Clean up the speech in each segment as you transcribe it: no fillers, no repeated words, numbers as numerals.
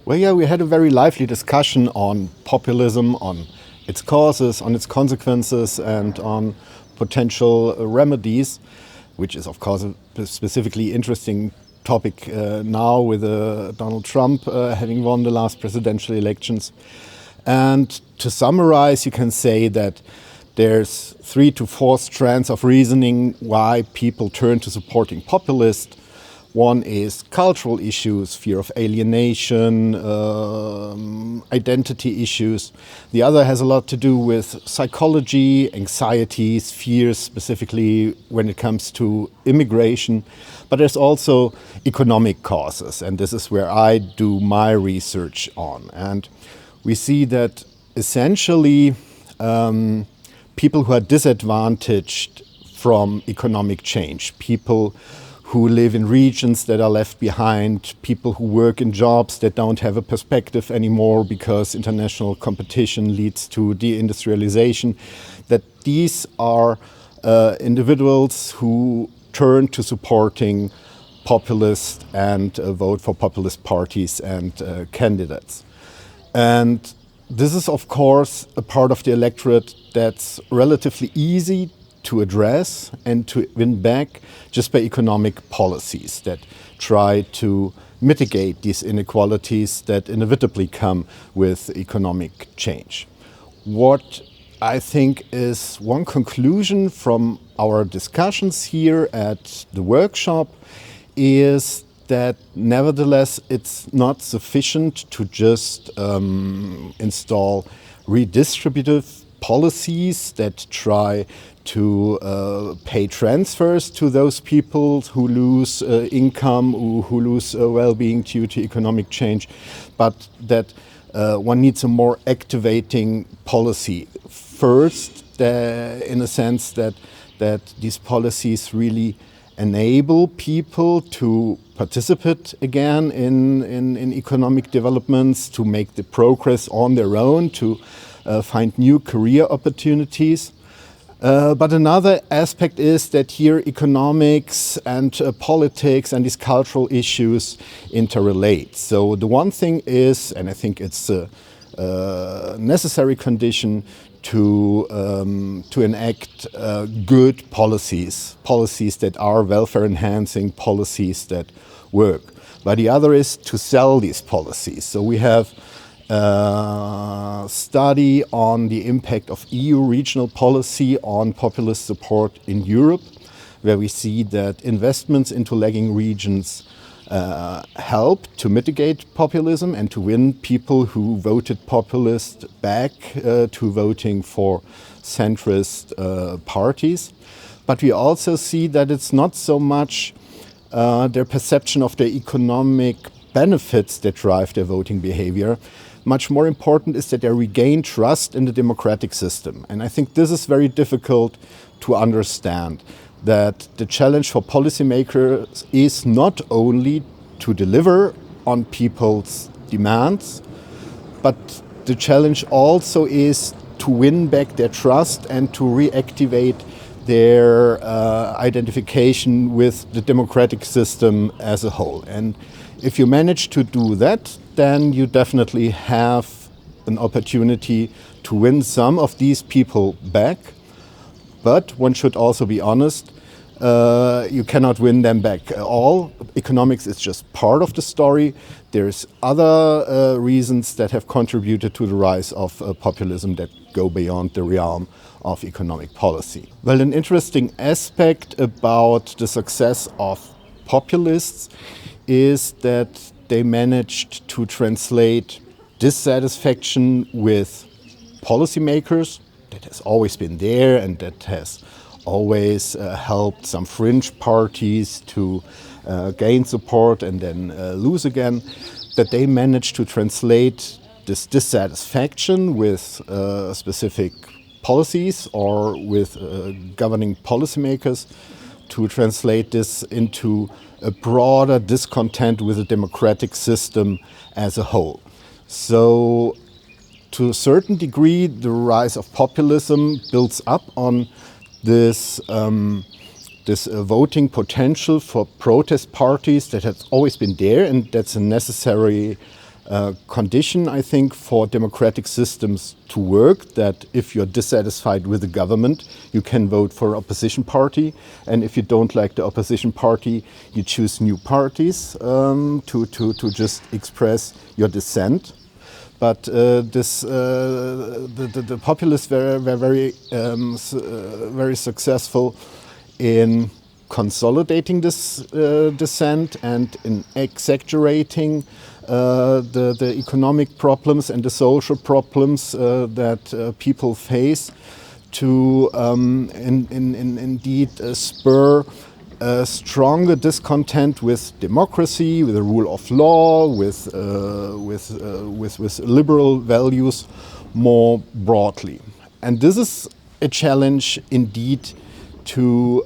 Well, yeah, we had a very lively discussion on populism, on its causes, on its consequences, and on potential remedies, which is, of course, a specifically interesting topic now with Donald Trump having won the last presidential elections. And to summarize, you can say that there's 3 to 4 strands of reasoning why people turn to supporting populists. One is cultural issues, fear of alienation, identity issues. The other has a lot to do with psychology, anxieties, fears, specifically when it comes to immigration. But there's also economic causes, and this is where I do my research on. And we see that essentially people who are disadvantaged from economic change, people who live in regions that are left behind, people who work in jobs that don't have a perspective anymore because international competition leads to deindustrialization, that these are individuals who turn to supporting populists and vote for populist parties and candidates. And this is, of course, a part of the electorate that's relatively easy to address and to win back just by economic policies that try to mitigate these inequalities that inevitably come with economic change. What I think is one conclusion from our discussions here at the workshop is that nevertheless it's not sufficient to just install redistributive policies that try to pay transfers to those people who lose income, who lose well-being due to economic change, but that one needs a more activating policy. First, in a sense that these policies really enable people to participate again in economic developments, to make the progress on their own, to find new career opportunities. But another aspect is that here economics and politics and these cultural issues interrelate. So the one thing is, and I think it's a necessary condition to enact good policies that are welfare-enhancing, policies that work. But the other is to sell these policies. So we have study on the impact of EU regional policy on populist support in Europe, where we see that investments into lagging regions help to mitigate populism and to win people who voted populist back to voting for centrist parties. But we also see that it's not so much their perception of the economic benefits that drive their voting behavior. Much more important is that they regain trust in the democratic system. And I think this is very difficult to understand, that the challenge for policymakers is not only to deliver on people's demands, but the challenge also is to win back their trust and to reactivate their identification with the democratic system as a whole. And if you manage to do that, then you definitely have an opportunity to win some of these people back. But one should also be honest, you cannot win them back all. Economics is just part of the story. There's other reasons that have contributed to the rise of populism that go beyond the realm of economic policy. Well, an interesting aspect about the success of populists is that they managed to translate dissatisfaction with policymakers that has always been there and that has always helped some fringe parties to gain support and then lose again, that they managed to translate this dissatisfaction with specific policies or with governing policymakers, to translate this into a broader discontent with the democratic system as a whole. So to a certain degree, the rise of populism builds up on this voting potential for protest parties that has always been there, and that's a necessary condition, I think, for democratic systems to work, that if you're dissatisfied with the government, you can vote for an opposition party. And if you don't like the opposition party, you choose new parties to just express your dissent. But the populists were very successful in consolidating this dissent and in exaggerating the economic problems and the social problems that people face to indeed spur stronger discontent with democracy, with the rule of law, with liberal values more broadly. And this is a challenge indeed to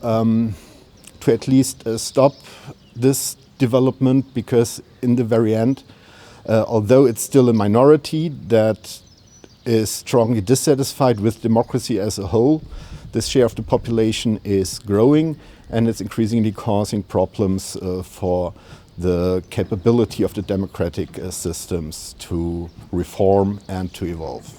at least stop this development, because in the very end, although it's still a minority that is strongly dissatisfied with democracy as a whole, this share of the population is growing, and it's increasingly causing problems for the capability of the democratic systems to reform and to evolve.